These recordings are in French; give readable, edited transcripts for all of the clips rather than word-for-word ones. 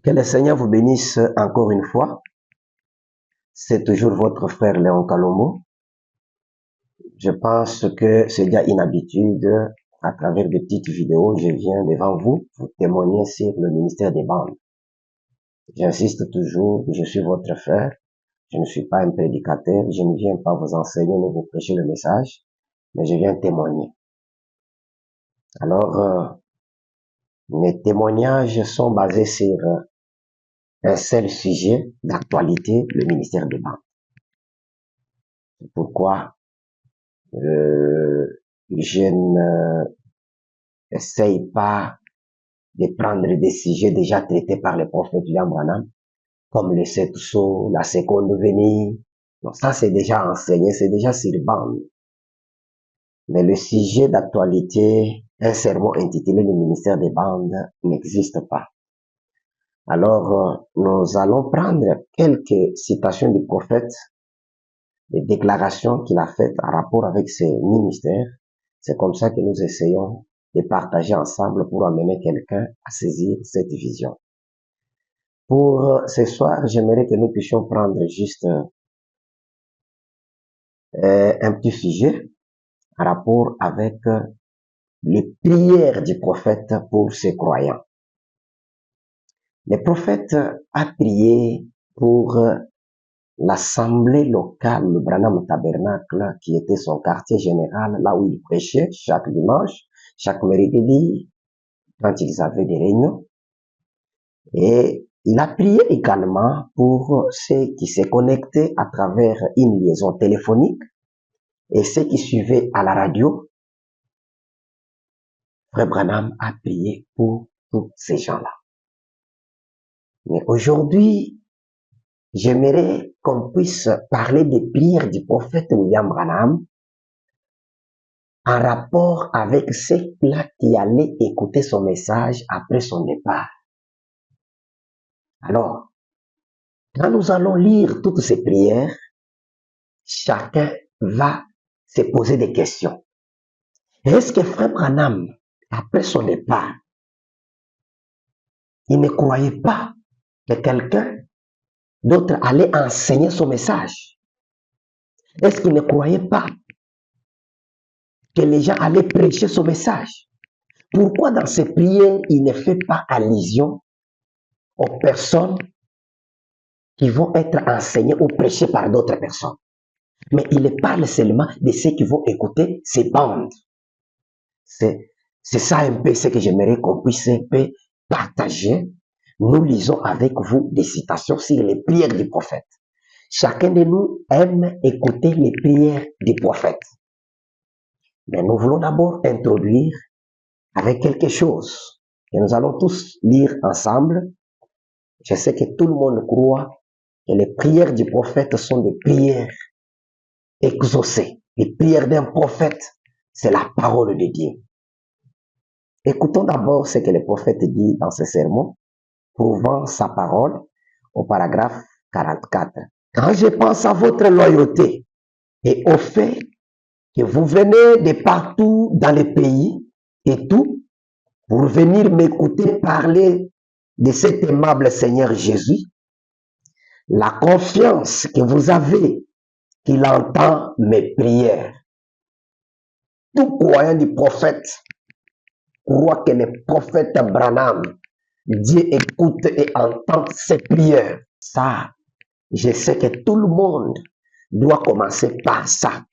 Que le Seigneur vous bénisse encore une fois. C'est toujours votre frère Léon Kalomo. Je pense que c'est déjà une habitude. À travers de petites vidéos, je viens devant vous témoigner sur le ministère des bandes. J'insiste toujours, je suis votre frère. Je ne suis pas un prédicateur. Je ne viens pas vous enseigner ni vous prêcher le message, mais je viens témoigner. Alors, mes témoignages sont basés sur un seul sujet d'actualité, le ministère des bandes. C'est pourquoi je n'essaye pas de prendre des sujets déjà traités par le prophète William Branham, comme le sept sceaux, la seconde venue. Donc ça, c'est déjà enseigné, c'est déjà sur bande. Mais le sujet d'actualité, un sermon intitulé le ministère des bandes, n'existe pas. Alors, nous allons prendre quelques citations du prophète, des déclarations qu'il a faites en rapport avec ses ministères. C'est comme ça que nous essayons de partager ensemble pour amener quelqu'un à saisir cette vision. Pour ce soir, j'aimerais que nous puissions prendre juste un petit sujet en rapport avec les prières du prophète pour ses croyants. Le prophète a prié pour l'assemblée locale, le Branham Tabernacle, qui était son quartier général, là où il prêchait chaque dimanche, chaque mercredi, quand ils avaient des réunions. Et il a prié également pour ceux qui se connectaient à travers une liaison téléphonique et ceux qui suivaient à la radio. Frère Branham a prié pour tous ces gens-là. Mais aujourd'hui, j'aimerais qu'on puisse parler des prières du prophète William Branham en rapport avec ceux-là qui allaient écouter son message après son départ. Alors, quand nous allons lire toutes ces prières, chacun va se poser des questions. Est-ce que Frère Branham, après son départ, il ne croyait pas que quelqu'un d'autre allait enseigner son message? Est-ce qu'il ne croyait pas que les gens allaient prêcher son message? Pourquoi dans ces prières, il ne fait pas allusion aux personnes qui vont être enseignées ou prêchées par d'autres personnes? Mais il parle seulement de ceux qui vont écouter ces bandes. C'est ça un peu ce que j'aimerais qu'on puisse un peu partager. Nous lisons avec vous des citations sur les prières du prophète. Chacun de nous aime écouter les prières du prophète. Mais nous voulons d'abord introduire avec quelque chose que nous allons tous lire ensemble. Je sais que tout le monde croit que les prières du prophète sont des prières exaucées. Les prières d'un prophète, c'est la parole de Dieu. Écoutons d'abord ce que le prophète dit dans ce sermon, prouvant sa parole au paragraphe 44. Quand je pense à votre loyauté et au fait que vous venez de partout dans le pays et tout pour venir m'écouter parler de cet aimable Seigneur Jésus, la confiance que vous avez qu'il entend mes prières. Tout croyant du prophète croit que le prophète Branham, Dieu écoute et entend ses prières. Ça, je sais que tout le monde doit commencer par ça.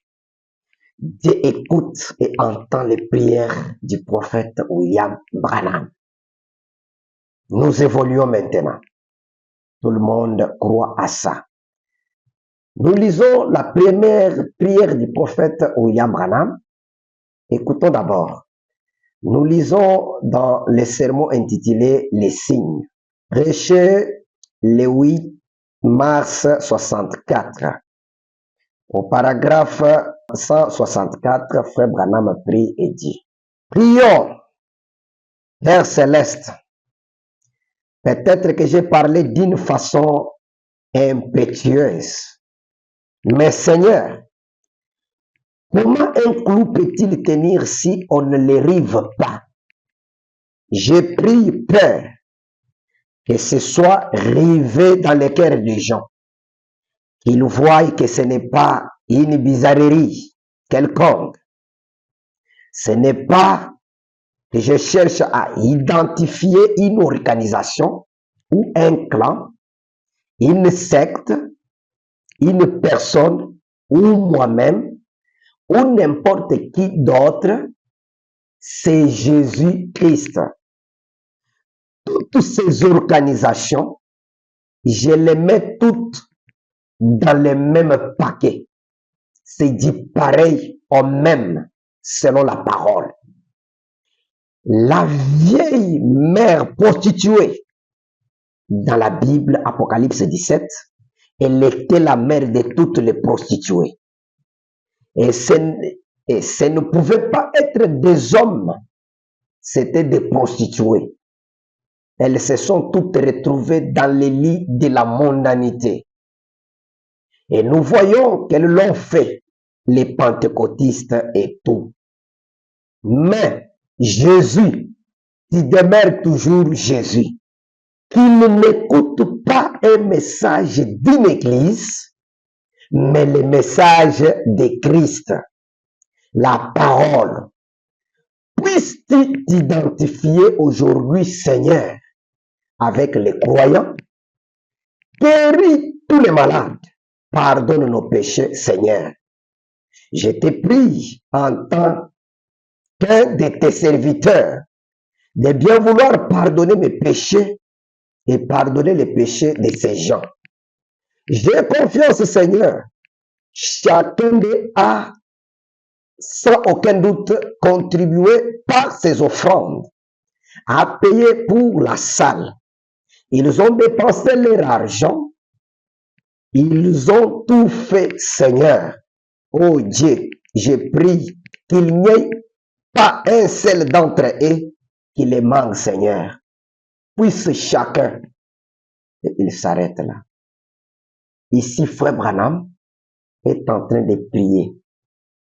Dieu écoute et entend les prières du prophète William Branham. Nous évoluons maintenant. Tout le monde croit à ça. Nous lisons la première prière du prophète William Branham. Écoutons d'abord. Nous lisons dans le sermon intitulé Les signes, prêché le 8 mars 64. Au paragraphe 164, Frère Branham prie et dit: prions, Père céleste. Peut-être que j'ai parlé d'une façon impétueuse, mais Seigneur, comment un clou peut-il tenir si on ne le rive pas? J'ai pris peur que ce soit rivé dans les cœurs des gens, qu'ils voient que ce n'est pas une bizarrerie quelconque, ce n'est pas que je cherche à identifier une organisation ou un clan, une secte, une personne ou moi-même ou n'importe qui d'autre, c'est Jésus-Christ. Toutes ces organisations, je les mets toutes dans le même paquet. C'est dit pareil au même, selon la parole. La vieille mère prostituée, dans la Bible, Apocalypse 17, elle était la mère de toutes les prostituées. Et ce ne pouvait pas être des hommes, c'était des prostituées. Elles se sont toutes retrouvées dans les lits de la mondanité. Et nous voyons qu'elles l'ont fait, les pentecôtistes et tout. Mais Jésus, qui demeure toujours Jésus, qu'il n'écoute pas un message d'une église, mais le message de Christ, la parole. Puisses-tu t'identifier aujourd'hui, Seigneur, avec les croyants, guéris tous les malades, pardonne nos péchés, Seigneur. Je te prie en tant qu'un de tes serviteurs de bien vouloir pardonner mes péchés et pardonner les péchés de ces gens. J'ai confiance, Seigneur. Chacun d'eux a, sans aucun doute, contribué par ses offrandes à payer pour la salle. Ils ont dépensé leur argent. Ils ont tout fait, Seigneur. Oh Dieu, je prie qu'il n'y ait pas un seul d'entre eux qui les manque, Seigneur. Puisse chacun, et il s'arrête là. Ici, Frère Branham est en train de prier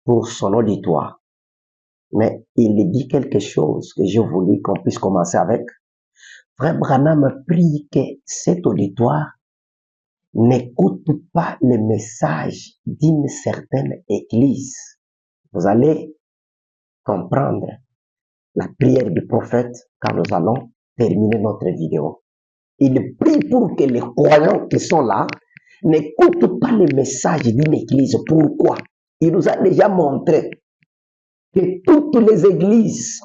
pour son auditoire. Mais il dit quelque chose que je voulais qu'on puisse commencer avec. Frère Branham prie que cet auditoire n'écoute pas le message d'une certaine église. Vous allez comprendre la prière du prophète quand nous allons terminer notre vidéo. Il prie pour que les croyants qui sont là n'écoutent pas le message d'une église. Pourquoi? Il nous a déjà montré que toutes les églises,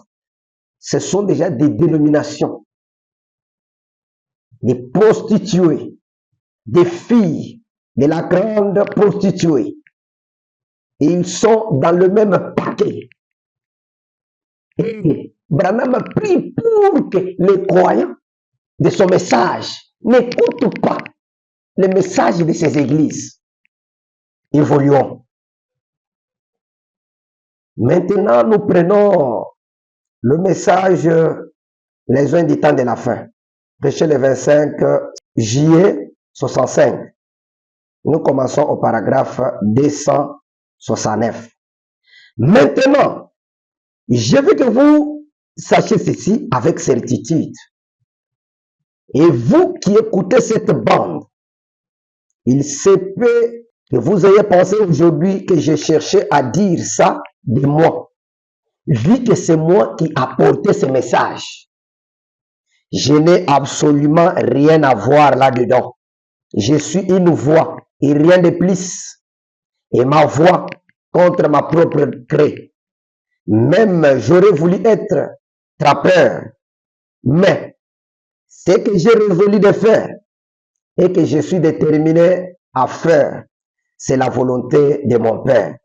ce sont déjà des dénominations, des prostituées, des filles de la grande prostituée. Et ils sont dans le même paquet. Et Branham prie pour que les croyants de son message n'écoutent pas le message de ces églises. Évoluons. Maintenant, nous prenons le message les uns du temps de la fin. Prêché le 25 juillet 65. Nous commençons au paragraphe 269. Maintenant, je veux que vous sachiez ceci avec certitude. Et vous qui écoutez cette bande, il se peut que vous ayez pensé aujourd'hui que j'ai cherché à dire ça de moi, vu que c'est moi qui apportais ce message. Je n'ai absolument rien à voir là-dedans. Je suis une voix et rien de plus. Et ma voix contre ma propre gré. Même j'aurais voulu être trappeur. Mais ce que j'ai résolu de faire et que je suis déterminé à faire, c'est la volonté de mon Père.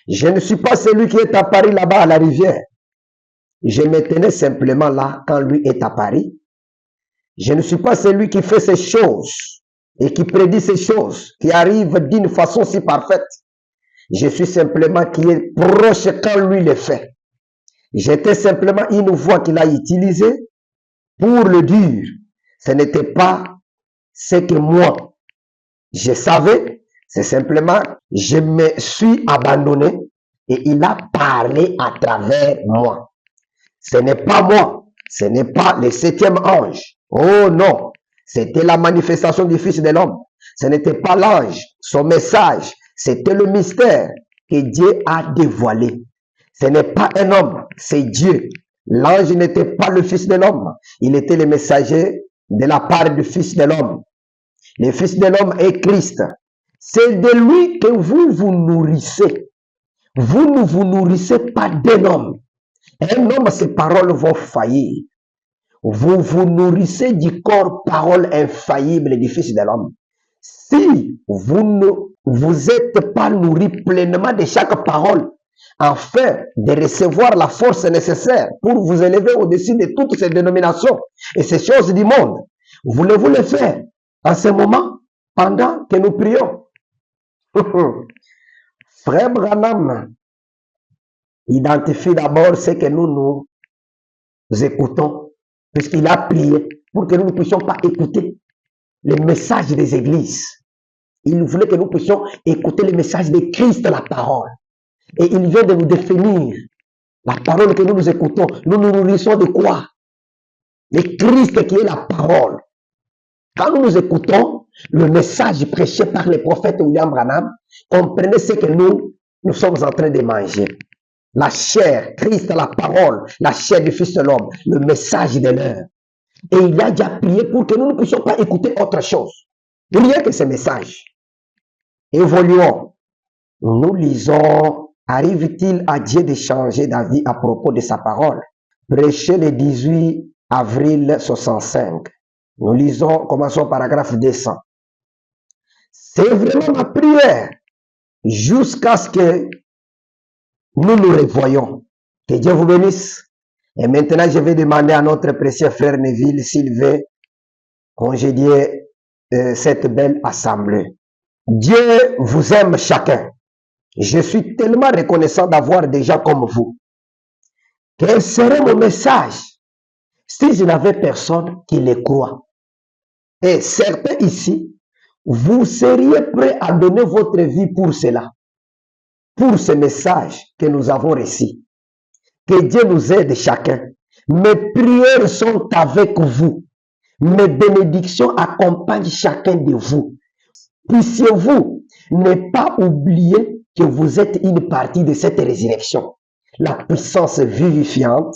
Je ne suis pas celui qui est à Paris là-bas à la rivière. Je me tenais simplement là quand lui est à Paris. Je ne suis pas celui qui fait ces choses et qui prédit ces choses, qui arrivent d'une façon si parfaite. Je suis simplement qui est proche quand lui le fait. J'étais simplement une voix qu'il a utilisée pour le dire. Ce n'était pas ce que moi, je savais. C'est simplement, je me suis abandonné et il a parlé à travers moi. Ce n'est pas moi. Ce n'est pas le 7e ange. Oh non, c'était la manifestation du Fils de l'homme. Ce n'était pas l'ange, son message, c'était le mystère que Dieu a dévoilé. Ce n'est pas un homme, c'est Dieu. L'ange n'était pas le Fils de l'homme, il était le messager de la part du Fils de l'homme. Le Fils de l'homme est Christ. C'est de lui que vous vous nourrissez. Vous ne vous nourrissez pas d'un homme. Un homme, ses paroles vont faillir. Vous vous nourrissez du corps, parole infaillible du Fils de l'homme. Si vous ne vous êtes pas nourri pleinement de chaque parole, afin de recevoir la force nécessaire pour vous élever au-dessus de toutes ces dénominations et ces choses du monde, voulez-vous le faire en ce moment, pendant que nous prions? Frère Branham identifie d'abord ce que nous écoutons, puisqu'il a prié pour que nous ne puissions pas écouter les messages des églises. Il voulait que nous puissions écouter le message de Christ, la parole. Et il vient de nous définir la parole que nous écoutons. Nous nous nourrissons de quoi? De Christ qui est la parole. Quand nous écoutons le message prêché par le prophète William Branham, comprenez ce que nous sommes en train de manger. La chair, Christ, la parole, la chair du Fils de l'homme, le message de l'heure. Et il a déjà prié pour que nous ne puissions pas écouter autre chose. Rien que ce message. Évoluons. Nous lisons, arrive-t-il à Dieu de changer d'avis à propos de sa parole? Prêché le 18 avril 65. Nous lisons, commençons au paragraphe 200. C'est vraiment ma prière jusqu'à ce que nous nous revoyons. Que Dieu vous bénisse. Et maintenant, je vais demander à notre précieux frère Neville s'il veut congédier cette belle assemblée. Dieu vous aime chacun. Je suis tellement reconnaissant d'avoir des gens comme vous. Quel serait mon message si je n'avais personne qui le croit? Et certains ici, vous seriez prêts à donner votre vie pour cela, pour ce message que nous avons reçu. Que Dieu nous aide chacun. Mes prières sont avec vous. Mes bénédictions accompagnent chacun de vous. Puissiez-vous ne pas oublier que vous êtes une partie de cette résurrection. La puissance vivifiante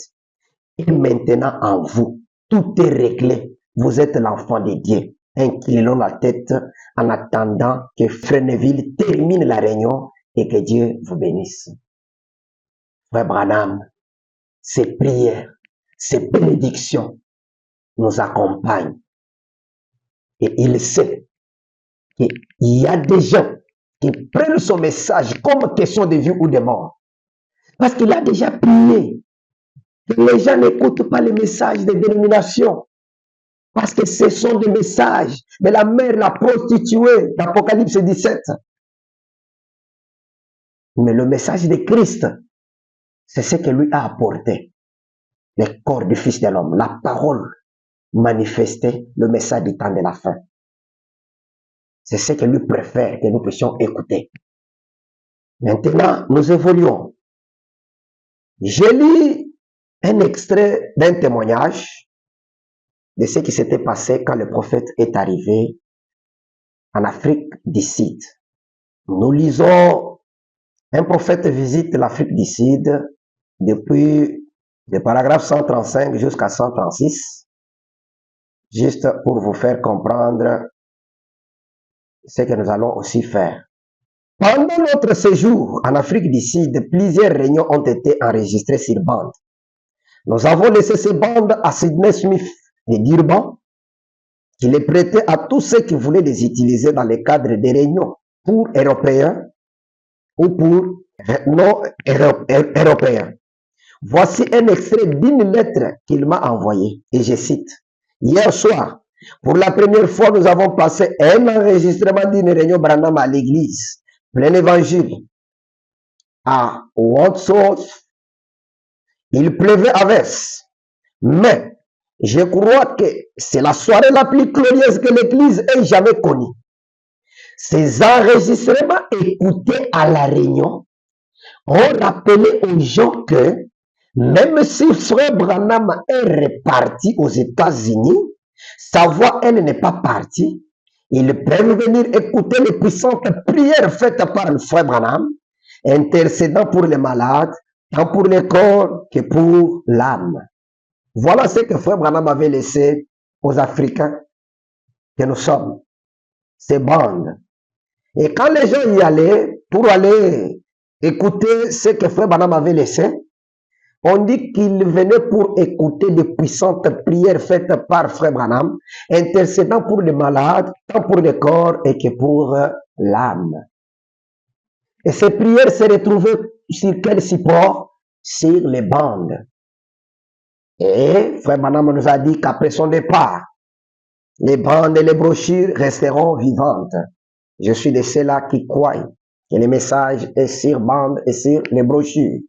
est maintenant en vous. Tout est réglé. Vous êtes l'enfant de Dieu. Inclinons la tête en attendant que Frère Neville termine la réunion et que Dieu vous bénisse. Frère Branham, ces prières, ces bénédictions nous accompagnent. Et il sait qu'il y a des gens qui prennent son message comme question de vie ou de mort. Parce qu'il a déjà prié que les gens n'écoutent pas les messages des dénominations. Parce que ce sont des messages de la mère, la prostituée d'Apocalypse 17. Mais le message de Christ, c'est ce que lui a apporté. Le corps du Fils de l'homme, la parole manifestée, le message du temps de la fin. C'est ce que lui préfère que nous puissions écouter. Maintenant, nous évoluons. J'ai lu un extrait d'un témoignage de ce qui s'était passé quand le prophète est arrivé en Afrique du Sud. Nous lisons, un prophète visite l'Afrique du Sud depuis le paragraphe 135 jusqu'à 136, juste pour vous faire comprendre ce que nous allons aussi faire. Pendant notre séjour en Afrique du Sud, plusieurs réunions ont été enregistrées sur bande. Nous avons laissé ces bandes à Sidney Smith de Durban, qui les prêtait à tous ceux qui voulaient les utiliser dans le cadre des réunions pour Européens ou pour non Européens. Voici un extrait d'une lettre qu'il m'a envoyée, et je cite. Hier soir, pour la première fois, nous avons passé un enregistrement d'une réunion Branham à l'église, plein évangile, à Wandsworth. Il pleuvait à verse, mais je crois que c'est la soirée la plus glorieuse que l'église ait jamais connue. Ces enregistrements écoutés à la réunion ont rappelé aux gens que même si Frère Branham est reparti aux États-Unis, Sa voix, elle n'est pas partie. Ils peuvent venir écouter les puissantes prières faites par le frère Branham, intercédant pour les malades, tant pour le corps que pour l'âme. Voilà ce que frère Branham avait laissé aux Africains que nous sommes, ces bandes. Et quand les gens y allaient pour aller écouter ce que frère Branham avait laissé, on dit qu'il venait pour écouter de puissantes prières faites par frère Branham, intercédant pour les malades, tant pour le corps et que pour l'âme. Et ces prières se retrouvaient sur quel support? Sur les bandes. Et frère Branham nous a dit qu'après son départ, les bandes et les brochures resteront vivantes. Je suis de ceux-là qui croient que le message est sur bande et sur les brochures.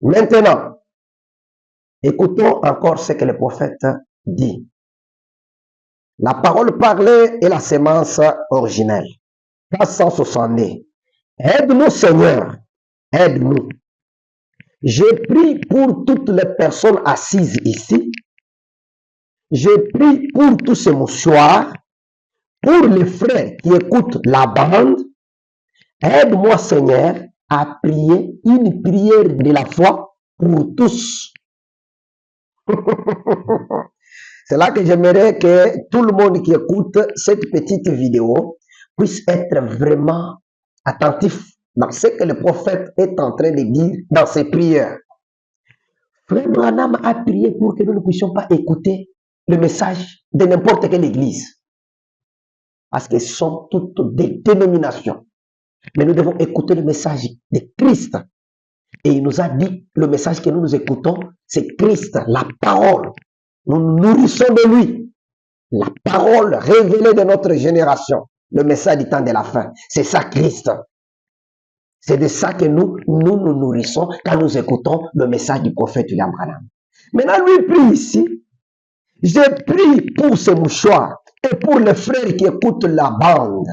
Maintenant, écoutons encore ce que le prophète dit. La parole parlée est la sémence originelle. 462. Aide-nous, Seigneur. Aide-nous. Je prie pour toutes les personnes assises ici. Je prie pour tous ces mouchoirs. Pour les frères qui écoutent la bande. Aide-moi, Seigneur, à prier une prière de la foi pour tous. C'est là que j'aimerais que tout le monde qui écoute cette petite vidéo puisse être vraiment attentif dans ce que le prophète est en train de dire dans ses prières. Frère Branham a prié pour que nous ne puissions pas écouter le message de n'importe quelle église. Parce que ce sont toutes des dénominations. Mais nous devons écouter le message de Christ. Et il nous a dit, le message que nous écoutons, c'est Christ, la parole. Nous nous nourrissons de lui. La parole révélée de notre génération. Le message du temps de la fin. C'est ça Christ. C'est de ça que nous nous nourrissons quand nous écoutons le message du prophète William Branham. Maintenant, lui prie ici. Je prie pour ces mouchoirs et pour les frères qui écoutent la bande.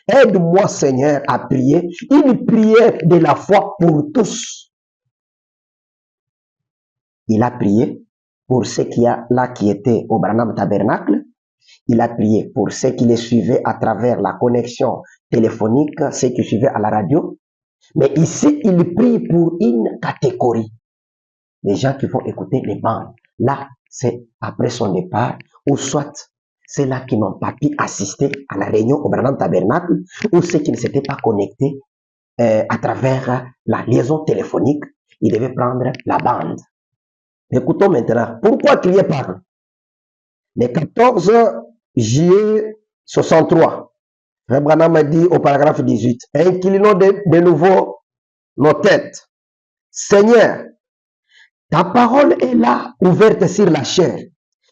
Aide-moi, Seigneur, à prier une prière de la foi pour tous. Il a prié pour ceux qui étaient au Branham Tabernacle. Il a prié pour ceux qui les suivaient à travers la connexion téléphonique, ceux qui suivaient à la radio. Mais ici, il prie pour une catégorie. Les gens qui vont écouter les bandes. Là, c'est après son départ, ou soit c'est là qui n'ont pas pu assister à la réunion au Branham Tabernacle, ou ceux qui ne s'étaient pas connectés à travers la liaison téléphonique. Ils devaient prendre la bande. Écoutons maintenant. Pourquoi crier par le 14 juillet 63, Frère Branham a dit au paragraphe 18, inclinons de nouveau nos têtes. Seigneur, ta parole est là, ouverte sur la chair.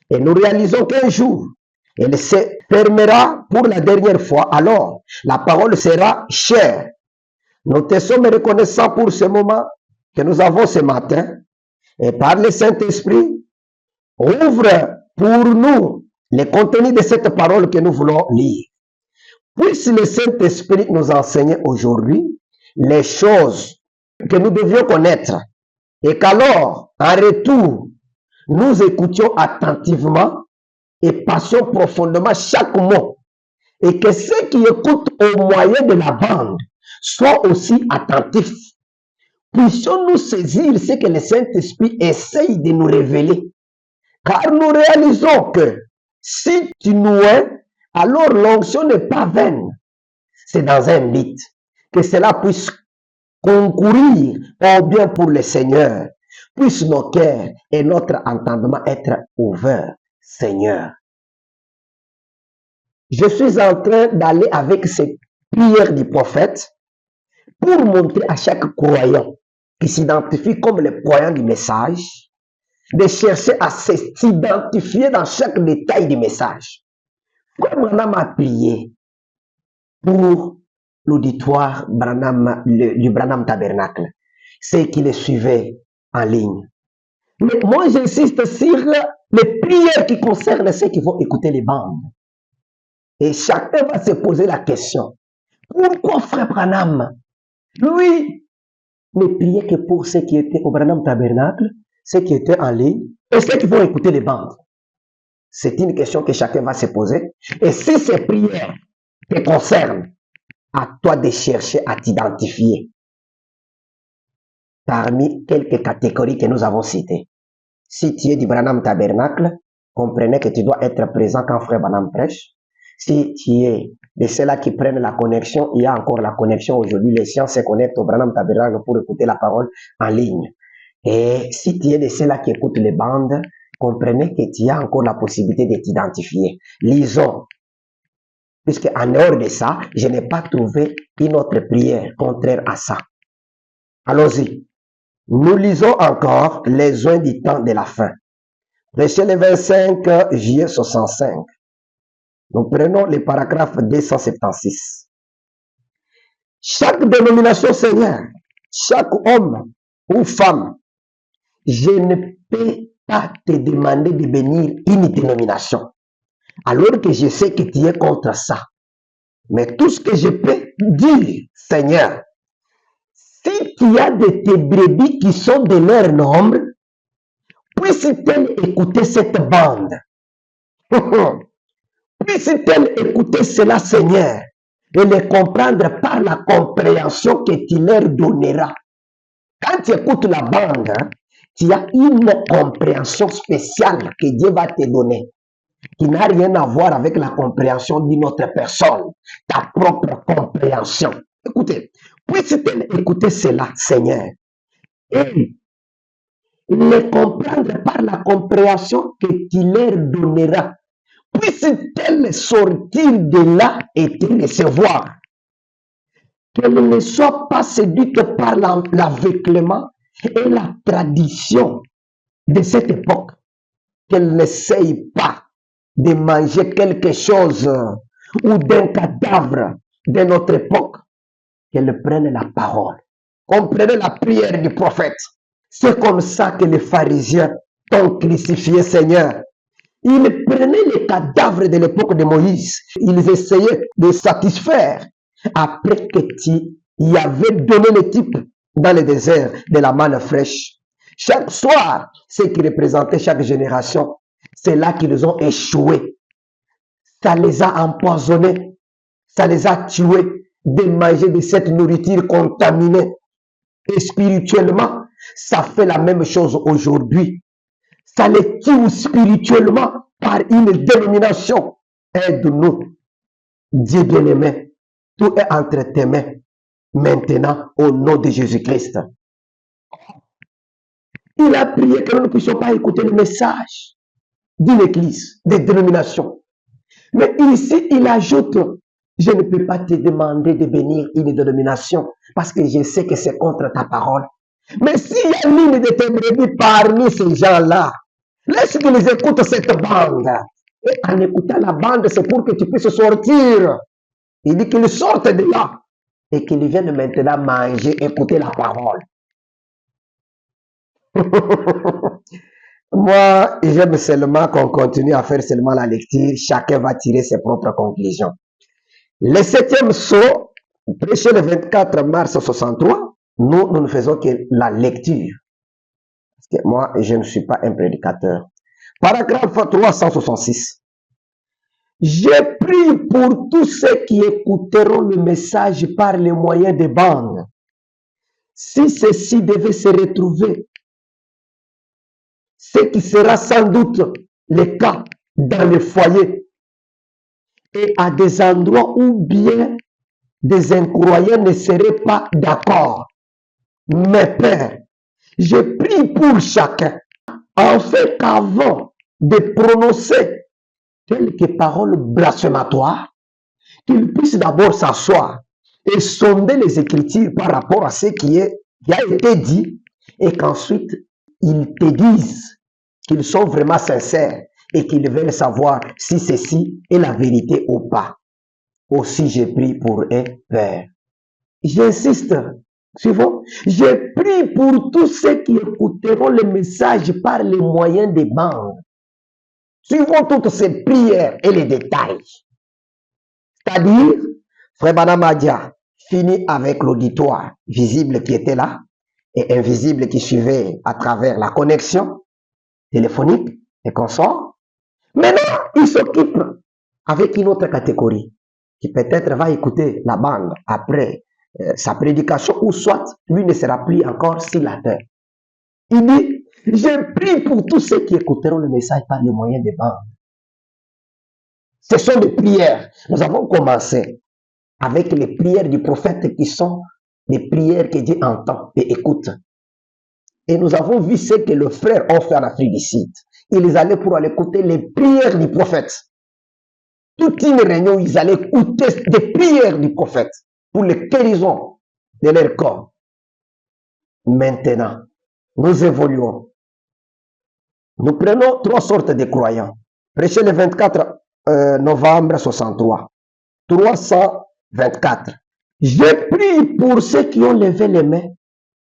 Et nous réalisons qu'un jour, elle se fermera pour la dernière fois. Alors, la parole sera chair. Nous te sommes reconnaissants pour ce moment que nous avons ce matin. Et par le Saint-Esprit, ouvre pour nous le contenu de cette parole que nous voulons lire. Puisse le Saint-Esprit nous enseigner aujourd'hui les choses que nous devions connaître et qu'alors, en retour, nous écoutions attentivement et passions profondément chaque mot et que ceux qui écoutent au moyen de la bande soient aussi attentifs. Puissions-nous saisir ce que le Saint-Esprit essaye de nous révéler. Car nous réalisons que si tu nous es, alors l'onction n'est pas vaine. C'est dans un but que cela puisse concourir au bien pour le Seigneur. Puisse nos cœurs et notre entendement être ouverts, Seigneur. Je suis en train d'aller avec ces prières du prophète pour montrer à chaque croyant qui s'identifie comme le croyant du message, de chercher à s'identifier dans chaque détail du message. Frère Branham a prié pour l'auditoire du Branham Tabernacle, ceux qui le suivaient en ligne. Mais moi, j'insiste sur les prières qui concernent ceux qui vont écouter les bandes. Et chacun va se poser la question, pourquoi Frère Branham, lui, ne priait que pour ceux qui étaient au Branham Tabernacle, ceux qui étaient en ligne, et ceux qui vont écouter les bandes? C'est une question que chacun va se poser. Et si ces prières te concernent, à toi de chercher à t'identifier parmi quelques catégories que nous avons citées. Si tu es du Branham Tabernacle, comprenez que tu dois être présent quand Frère Branham prêche. Si tu es de ceux-là qui prennent la connexion, il y a encore la connexion aujourd'hui. Les sciences se connectent au Branham Tabernacle pour écouter la parole en ligne. Et si tu es de ceux-là qui écoutent les bandes, comprenez que tu as encore la possibilité de t'identifier. Lisons. Puisque en dehors de ça, je n'ai pas trouvé une autre prière contraire à ça. Allons-y. Nous lisons encore les joints du temps de la fin. Verset le 25 juillet 65. Nous prenons le paragraphe 276. Chaque dénomination, Seigneur, chaque homme ou femme, je ne peux pas te demander de bénir une dénomination, alors que je sais que tu es contre ça. Mais tout ce que je peux dire, Seigneur, si tu as de tes brebis qui sont de leur nombre, puisse-t-elle écouter cette bande? Puisse-t-elle écouter cela, Seigneur, et le comprendre par la compréhension que tu leur donneras? Quand tu écoutes la bande, tu as une compréhension spéciale que Dieu va te donner, qui n'a rien à voir avec la compréhension d'une autre personne, ta propre compréhension. Écoutez, puisse-t-elle écouter cela, Seigneur, et le comprendre par la compréhension que tu leur donneras? Puisse-t-elle sortir de là et te recevoir? Qu'elle ne soit pas séduite par l'aveuglement et la tradition de cette époque. Qu'elle n'essaye pas de manger quelque chose ou d'un cadavre de notre époque. Qu'elle prenne la parole. Comprenez la prière du prophète. C'est comme ça que les pharisiens t'ont crucifié, Seigneur. Ils prenaient les cadavres de l'époque de Moïse. Ils essayaient de satisfaire. Après que tu y avais donné le type dans le désert de la manne fraîche. Chaque soir, ce qui représentait chaque génération, c'est là qu'ils ont échoué. Ça les a empoisonnés. Ça les a tués de manger de cette nourriture contaminée. Et spirituellement, ça fait la même chose aujourd'hui. Ça les tue spirituellement par une dénomination. Aide-nous, Dieu bien-aimé. Tout est entre tes mains. Maintenant, au nom de Jésus-Christ. Il a prié que nous ne puissions pas écouter le message d'une église, des dénominations. Mais ici, il ajoute, je ne peux pas te demander de bénir une dénomination parce que je sais que c'est contre ta parole. Mais s'il y a l'une de tes brebis parmi ces gens-là, laisse qu'ils écoutent cette bande. Et en écoutant la bande, c'est pour que tu puisses sortir. Il dit qu'ils sortent de là et qu'ils viennent maintenant manger, écouter la parole. Moi, j'aime seulement qu'on continue à faire seulement la lecture. Chacun va tirer ses propres conclusions. Le 7e saut, prêché le 24 mars 63, nous ne faisons que la lecture. Parce que moi, je ne suis pas un prédicateur. Paragraphe 366. J'ai pris pour tous ceux qui écouteront le message par les moyens des bandes. Si ceci devait se retrouver, ce qui sera sans doute le cas dans les foyers et à des endroits où bien des incroyants ne seraient pas d'accord. Mes pères, je prie pour chacun, en fait qu'avant de prononcer quelques paroles blasphématoires, qu'il puisse d'abord s'asseoir et sonder les Écritures par rapport à ce qui a été dit, et qu'ensuite ils te disent qu'ils sont vraiment sincères et qu'ils veulent savoir si ceci est la vérité ou pas. Aussi, je prie pour eux, Père. J'insiste, suivons. Je prie pour tous ceux qui écouteront le message par les moyens des bandes. Suivons toutes ces prières et les détails. C'est-à-dire, Frère Banamadia finit avec l'auditoire visible qui était là et invisible qui suivait à travers la connexion téléphonique et consorts. Maintenant, il s'occupe avec une autre catégorie qui peut-être va écouter la bande après sa prédication ou soit lui ne sera plus encore sur la terre. Il dit, je prie pour tous ceux qui écouteront le message par le moyen des bandes. Ce sont des prières. Nous avons commencé avec les prières du prophète qui sont des prières que Dieu entend et écoute. Et nous avons vu ce que le frère a fait en Afrique du Sud. Ils allaient pour aller écouter les prières du prophète. Toute une réunion, ils allaient écouter des prières du prophète pour les guérisons de leur corps. Maintenant, nous évoluons. Nous prenons trois sortes de croyants. Prêché le 24 novembre 63. 324. Je prie pour ceux qui ont levé les mains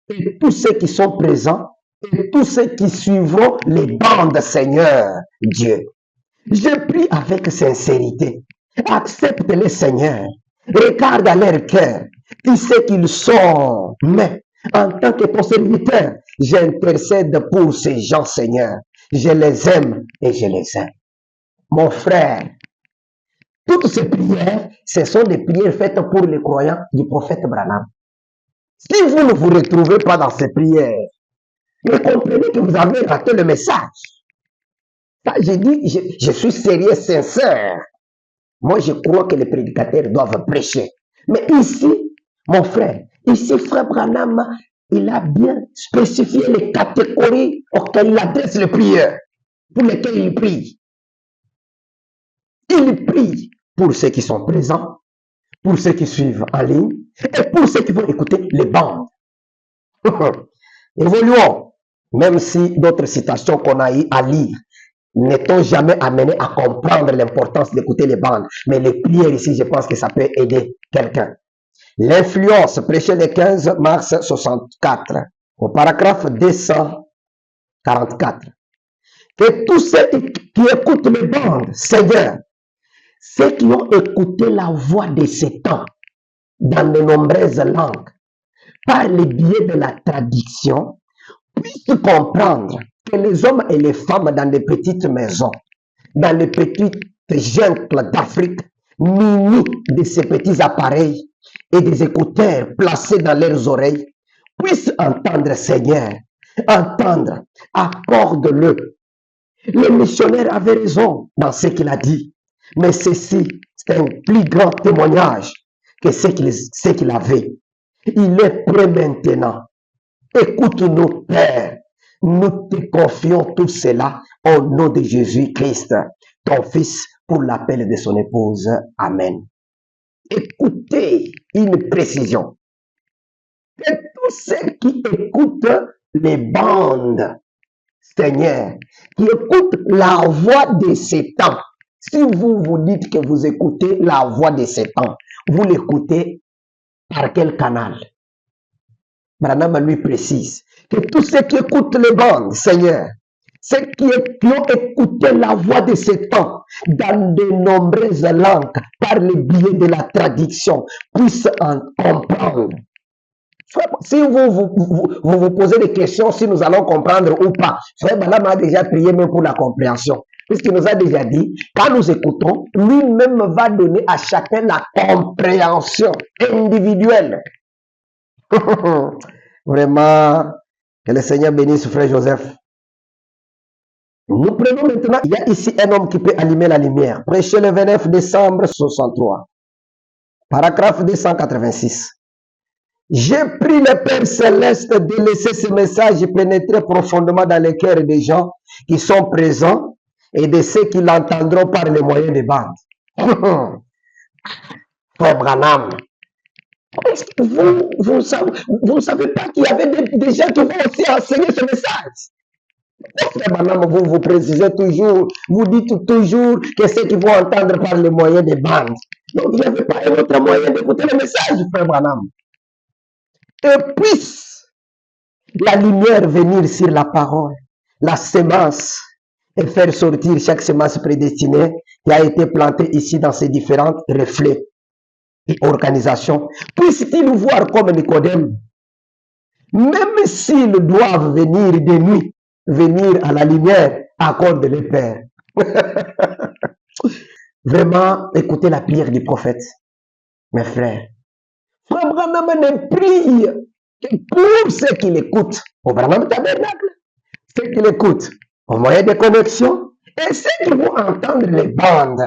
et tous ceux qui sont présents et tous ceux qui suivront les bandes, Seigneur Dieu. Je prie avec sincérité. Accepte-les, Seigneur. Regarde à leur cœur. Tu sais qu'ils sont. Mais en tant que ton serviteur, j'intercède pour ces gens, Seigneur. Je les aime et je les aime. Mon frère, toutes ces prières, ce sont des prières faites pour les croyants du prophète Branham. Si vous ne vous retrouvez pas dans ces prières, mais comprenez que vous avez raté le message. Ça, j'ai dit, je suis sérieux, sincère. Moi, je crois que les prédicateurs doivent prêcher. Mais ici, mon frère, ici, frère Branham, il a bien spécifié les catégories auxquelles il adresse les prières, pour lesquelles il prie. Il prie pour ceux qui sont présents, pour ceux qui suivent en ligne, et pour ceux qui vont écouter les bandes. Évoluons, même si d'autres citations qu'on a eu à lire n'étant jamais amené à comprendre l'importance d'écouter les bandes. Mais les prières ici, je pense que ça peut aider quelqu'un. L'influence, prêché le 15 mars 64, au paragraphe 244. Que tous ceux qui écoutent les bandes, Seigneur, ceux qui ont écouté la voix de ces temps dans de nombreuses langues, par le biais de la traduction, puissent comprendre que les hommes et les femmes dans les petites maisons, dans les petites jungles d'Afrique, munis de ces petits appareils et des écouteurs placés dans leurs oreilles, puissent entendre, Seigneur, entendre, accorde-le. Le missionnaire avait raison dans ce qu'il a dit, mais ceci, c'est un plus grand témoignage que ce qu'il avait. Il est prêt maintenant. Écoute-nous, Père. Nous te confions tout cela au nom de Jésus-Christ, ton Fils, pour l'appel de son épouse. Amen. Écoutez une précision. Que tous ceux qui écoutent les bandes, Seigneur, qui écoutent la voix de ces temps, si vous vous dites que vous écoutez la voix de ces temps, vous l'écoutez par quel canal? Branham lui précise que tous ceux qui écoutent les bandes, Seigneur, ceux qui ont écouté la voix de ces temps dans de nombreuses langues par le biais de la traduction, puissent en comprendre. Si vous posez des questions, si nous allons comprendre ou pas, Frère Branham a déjà prié même pour la compréhension. Puisqu'il nous a déjà dit, quand nous écoutons, lui-même va donner à chacun la compréhension individuelle. Vraiment, que le Seigneur bénisse frère Joseph. Nous prenons maintenant, il y a ici un homme qui peut allumer la lumière. Prêché le 29 décembre 63. Paragraphe 286. J'ai pris le Père Céleste de laisser ce message pénétrer profondément dans les cœurs des gens qui sont présents et de ceux qui l'entendront par les moyens des bandes. Frère Branham, vous ne savez pas qu'il y avait des gens qui vont aussi enseigner ce message. Frère Branham, vous précisez toujours, vous dites toujours que ceux qui vont entendre par les moyens des bandes. Donc, il n'y avait pas un autre moyen d'écouter le message, Frère Branham. Et puisse la lumière venir sur la parole, la semence, et faire sortir chaque semence prédestinée qui a été plantée ici dans ces différents reflets et organisations. Puisse-t-il voir comme Nicodème, même s'ils doivent venir de nuit, venir à la lumière, accorde le Père. Vraiment, écoutez la prière du prophète, mes frères. Frère Branham ne prie que pour ceux qui l'écoutent. Au Branham Tabernacle, ceux qui l'écoutent au moyen de connexion et ceux qui vont entendre les bandes.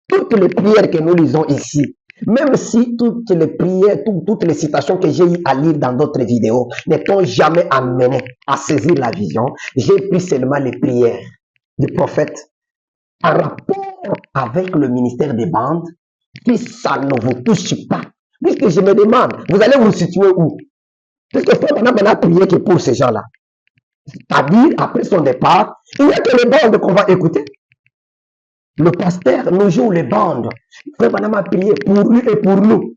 Toutes les prières que nous lisons ici, même si toutes les prières, toutes les citations que j'ai eu à lire dans d'autres vidéos ne t'ont jamais amené à saisir la vision, j'ai pris seulement les prières du prophète en rapport avec le ministère des bandes, si ça ne vous touche pas. Puisque je me demande, vous allez vous situer où? Puisque Frère Branham a prié que pour ces gens-là. C'est-à-dire, après son départ, il n'y a que les bandes qu'on va écouter. Le pasteur nous joue les bandes. Frère Branham a prié pour lui et pour nous.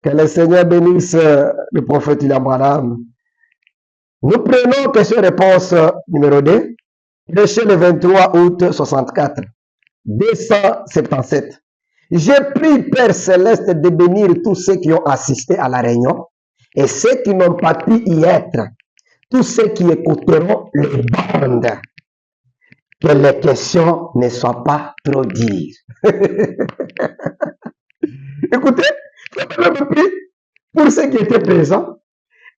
Que le Seigneur bénisse le prophète William Branham. Nous prenons question-réponse numéro 2. Prêché le 23 août 64. 277. J'ai pris, Père Céleste, de bénir tous ceux qui ont assisté à la réunion et ceux qui n'ont pas pu y être, tous ceux qui écouteront les bandes. Que les questions ne soient pas trop dures. Écoutez, je prie pour ceux qui étaient présents,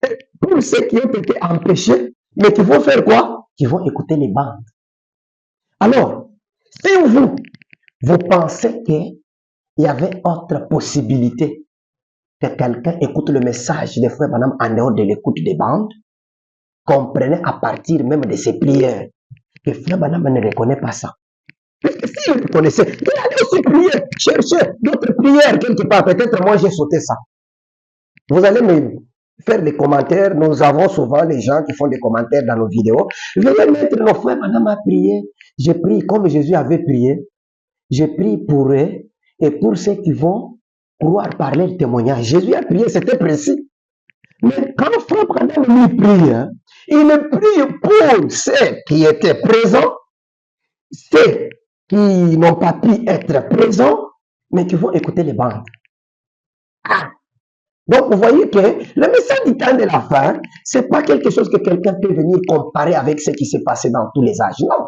et pour ceux qui ont été empêchés, mais qui vont faire quoi? Qui vont écouter les bandes. Alors, si vous pensez qu'il y avait autre possibilité que quelqu'un écoute le message de Frère Branham en dehors de l'écoute des bandes, comprenez à partir même de ses prières que Frère Branham ne reconnaît pas ça. Parce que si il connaissait, il allait aussi prier, chercher d'autres prières quelque part. Peut-être moi j'ai sauté ça. Vous allez me faire des commentaires. Nous avons souvent les gens qui font des commentaires dans nos vidéos. Veuillez mettre nos frères, Madame a prié. J'ai prié comme Jésus avait prié. J'ai prié pour eux et pour ceux qui vont pouvoir parler le témoignage. Jésus a prié, c'était précis. Mais quand Frère Branham lui prie, il prie pour ceux qui étaient présents, ceux qui n'ont pas pu être présents, mais qui vont écouter les bandes. Ah. Donc, vous voyez que le message du temps de la fin, c'est pas quelque chose que quelqu'un peut venir comparer avec ce qui s'est passé dans tous les âges. Non.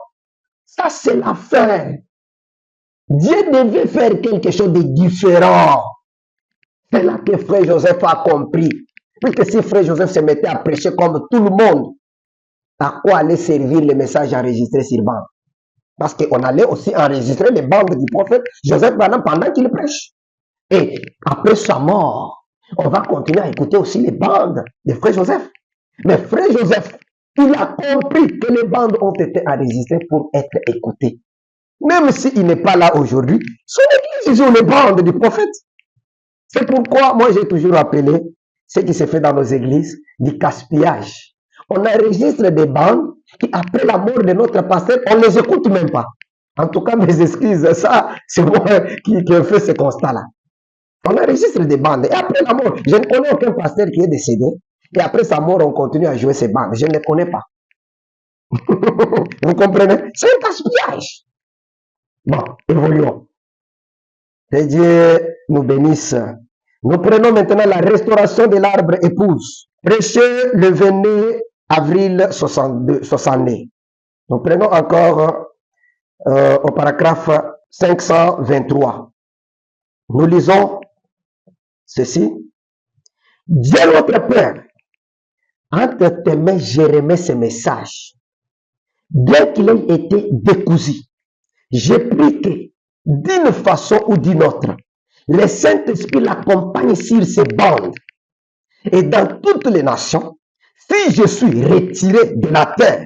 Ça, c'est la fin. Dieu devait faire quelque chose de différent. C'est là que Frère Joseph a compris. Puisque si Frère Joseph se mettait à prêcher comme tout le monde, à quoi allait servir le message enregistré sur bande? Parce qu'on allait aussi enregistrer les bandes du prophète Joseph Branham pendant qu'il prêche. Et après sa mort, on va continuer à écouter aussi les bandes de Frère Joseph. Mais Frère Joseph, il a compris que les bandes ont été enregistrées pour être écoutées. Même s'il n'est pas là aujourd'hui, son église joue les bandes du prophète. C'est pourquoi moi j'ai toujours appelé ce qui se fait dans nos églises du gaspillage. On enregistre des bandes qui, après la mort de notre pasteur, on ne les écoute même pas. En tout cas, mes excuses, ça, c'est moi qui ai fait ce constat-là. On enregistre des bandes. Et après la mort, je ne connais aucun pasteur qui est décédé. Et après sa mort, on continue à jouer ces bandes. Je ne les connais pas. Vous comprenez? C'est un gaspillage. Bon, évoluons. Que Dieu nous bénisse. Nous prenons maintenant la restauration de l'arbre épouse. Prêché le 22 avril 62. Nous prenons encore au paragraphe 523. Nous lisons ceci. Dieu notre Père, entre tes mains, j'ai remis ce message. Dès qu'il ait été décousu, j'ai pris que, d'une façon ou d'une autre, le Saint-Esprit l'accompagne sur ses bandes. Et dans toutes les nations, si je suis retiré de la terre,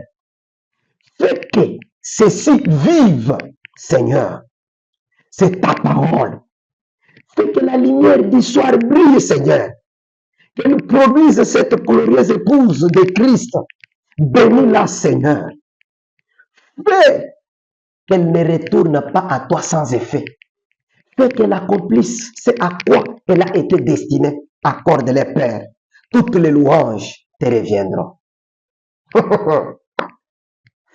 fais que ceux-ci vivent, Seigneur. C'est ta parole. Fais que la lumière du soir brille, Seigneur. Qu'elle produise cette glorieuse épouse de Christ. Bénis-la, Seigneur. Fais qu'elle ne retourne pas à toi sans effet. Fais qu'elle accomplisse ce à quoi elle a été destinée. Accorde-les, Père. Toutes les louanges te reviendront.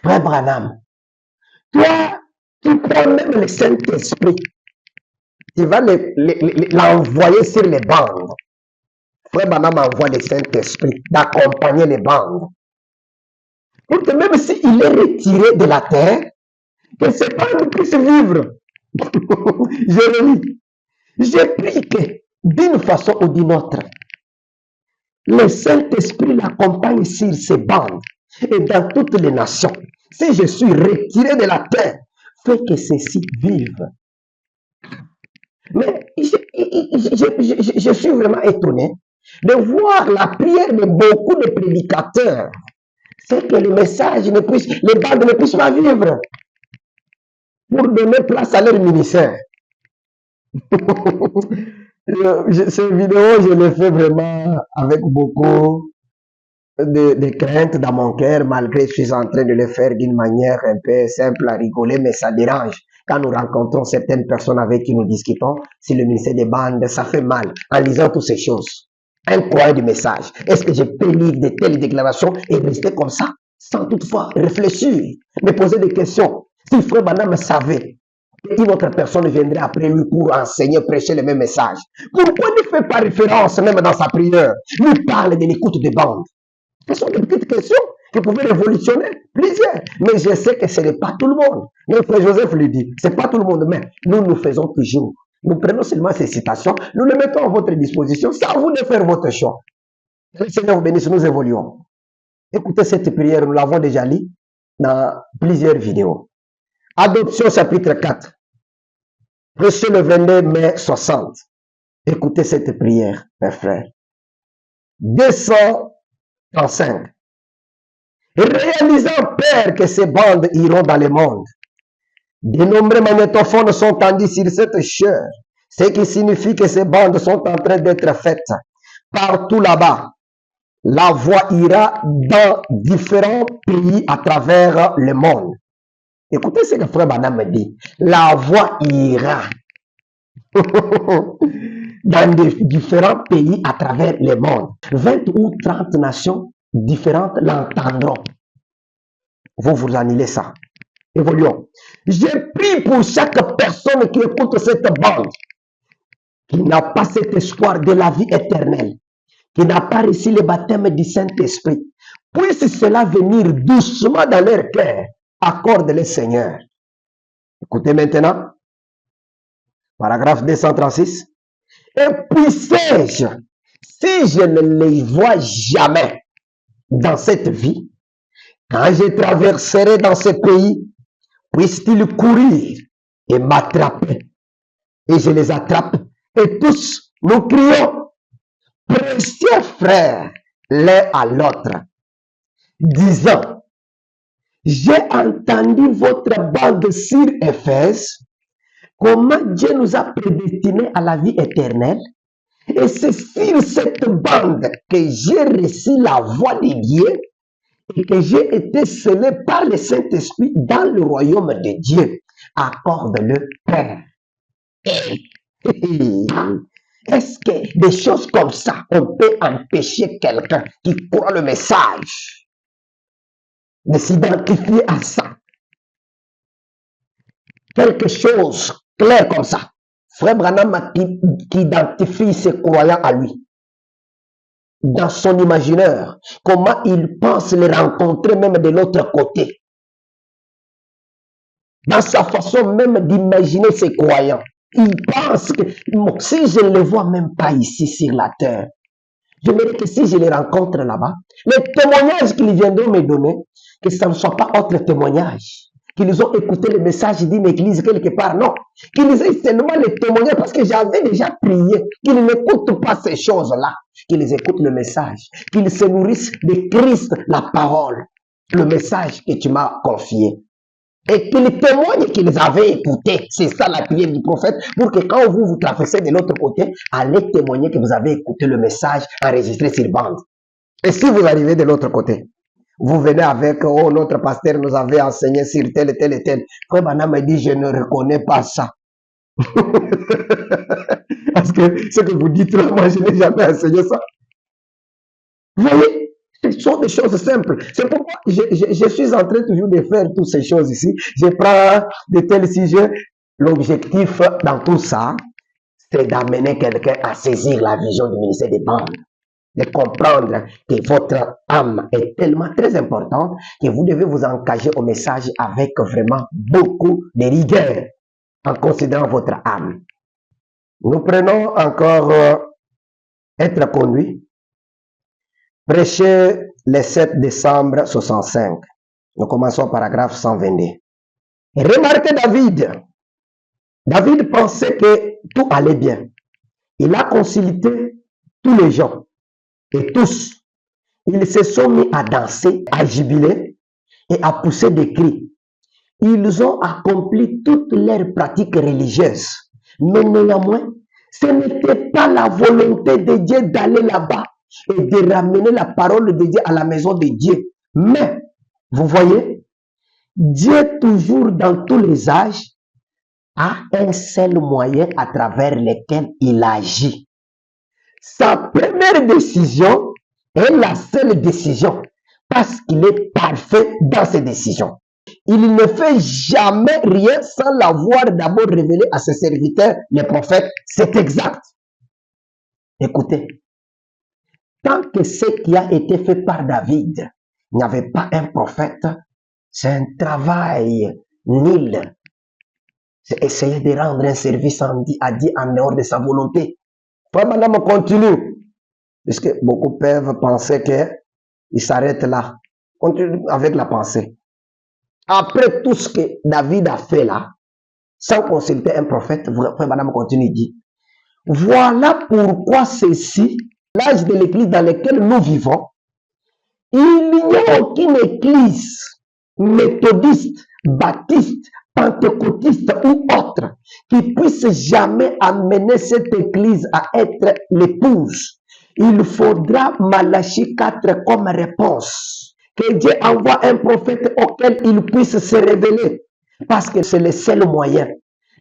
Frère Branham, toi, tu prends même le Saint-Esprit. Tu vas l'envoyer sur les bandes. Frère Branham envoie le Saint-Esprit d'accompagner les bandes. Pour que même s'il est retiré de la terre, que ces bandes puissent vivre. Jérémie, j'ai pris que d'une façon ou d'une autre, le Saint-Esprit l'accompagne sur ces bandes et dans toutes les nations. Si je suis retiré de la terre, fais que ceux-ci vivent. Mais je suis vraiment étonné de voir la prière de beaucoup de prédicateurs. C'est que le message ne puisse, les bandes ne puissent pas vivre pour donner place à leur ministère. Cette vidéo, je l'ai fait vraiment avec beaucoup de crainte dans mon cœur, malgré que je suis en train de le faire d'une manière un peu simple à rigoler, mais ça dérange. Quand nous rencontrons certaines personnes avec qui nous discutons sur le ministère des bandes, ça fait mal en lisant toutes ces choses. Un croyant du message. Est-ce que je peux lire de telles déclarations et rester comme ça, sans toutefois réfléchir, me poser des questions? Si Frère Branham savait qu'une autre personne viendrait après lui pour enseigner, prêcher le même message, pourquoi ne fait pas référence, même dans sa prière, lui parle de l'écoute des bandes? Ce sont des petites questions qui pouvaient révolutionner plusieurs. Mais je sais que ce n'est pas tout le monde. Mais Frère Joseph lui dit, ce n'est pas tout le monde, mais nous faisons toujours. Nous prenons seulement ces citations, nous les mettons à votre disposition. C'est à vous de faire votre choix. Le Seigneur vous bénisse, nous évoluons. Écoutez cette prière, nous l'avons déjà lue dans plusieurs vidéos. Adoption chapitre 4. Prêché le 22 mai 60. Écoutez cette prière, mes frères. 235. Réalisant, Père, que ces bandes iront dans le monde. De nombreux magnétophones sont tendus sur cette chair, ce qui signifie que ces bandes sont en train d'être faites. Partout là-bas, la voix ira dans différents pays à travers le monde. Écoutez ce que Frère Branham me dit. La voix ira dans différents pays à travers le monde. 20 ou 30 nations différentes l'entendront. Vous annulez ça. Évoluons. J'ai pris pour chaque personne qui écoute cette bande, qui n'a pas cet espoir de la vie éternelle, qui n'a pas reçu le baptême du Saint-Esprit. Puisse cela venir doucement dans leur cœur. Accorde-le, Seigneur. Écoutez maintenant. Paragraphe 236. Et puissé-je, si je ne les vois jamais dans cette vie, quand je traverserai dans ce pays, puissent-ils courir et m'attraper? Et je les attrape. Et tous, nous crions, précieux frères, l'un à l'autre, disant, j'ai entendu votre bande sur Éphèse, comment Dieu nous a prédestinés à la vie éternelle. Et c'est sur cette bande que j'ai reçu la voix de Dieu et que j'ai été scellé par le Saint-Esprit dans le royaume de Dieu. Accorde-le, Père. Est-ce que des choses comme ça, on peut empêcher quelqu'un qui croit le message de s'identifier à ça? Quelque chose clair comme ça. Frère Branham qui identifie ses croyants à lui. Dans son imaginaire, comment il pense les rencontrer même de l'autre côté. Dans sa façon même d'imaginer ses croyants. Il pense que si je ne les vois même pas ici sur la terre, je me dis que si je les rencontre là-bas, les témoignages qu'ils viendront me donner, que ça ne soit pas autre témoignage. Qu'ils ont écouté le message d'une église quelque part, non. Qu'ils aient seulement les témoignages parce que j'avais déjà prié. Qu'ils n'écoutent pas ces choses-là. Qu'ils écoutent le message. Qu'ils se nourrissent de Christ, la parole, le message que tu m'as confié. Et qu'ils témoignent qu'ils avaient écouté. C'est ça la prière du prophète. Pour que quand vous traversez de l'autre côté, allez témoigner que vous avez écouté le message enregistré sur bande. Et si vous arrivez de l'autre côté, vous venez avec, oh, notre pasteur nous avait enseigné sur tel et tel et tel. Frère Branham me dit, je ne reconnais pas ça. Parce que ce que vous dites là, moi, je n'ai jamais enseigné ça. Vous voyez, ce sont des choses simples. C'est pourquoi je suis en train toujours de faire toutes ces choses ici. Je prends de tels sujets. L'objectif dans tout ça, c'est d'amener quelqu'un à saisir la vision du ministère des bandes. de comprendre que votre âme est tellement très importante que vous devez vous engager au message avec vraiment beaucoup de rigueur en considérant votre âme. Nous prenons encore être conduit. Prêcher le 7 décembre 65. Nous commençons au paragraphe 122. Remarquez David. David pensait que tout allait bien. Il a consulté tous les gens et tous. Ils se sont mis à danser, à jubiler et à pousser des cris. Ils ont accompli toutes leurs pratiques religieuses. Mais néanmoins, ce n'était pas la volonté de Dieu d'aller là-bas et de ramener la parole de Dieu à la maison de Dieu. Mais, vous voyez, Dieu toujours dans tous les âges a un seul moyen à travers lequel il agit. Sa première décision est la seule décision parce qu'il est parfait dans ses décisions. Il ne fait jamais rien sans l'avoir d'abord révélé à ses serviteurs, les prophètes. C'est exact. Écoutez, tant que ce qui a été fait par David n'y avait pas un prophète, c'est un travail nul. C'est essayer de rendre un service à Dieu en dehors de sa volonté. Frère, madame, on continue. Puisque beaucoup peuvent penser qu'il s'arrête là. Continue avec la pensée. Après tout ce que David a fait là, sans consulter un prophète, frère, madame, continue, dit, voilà pourquoi ceci, l'âge de l'église dans lequel nous vivons, il n'y a aucune église méthodiste, baptiste, pentecôtiste ou autre qui puisse jamais amener cette église à être l'épouse. Il faudra Malachie 4 comme réponse. Que Dieu envoie un prophète auquel il puisse se révéler. Parce que c'est le seul moyen.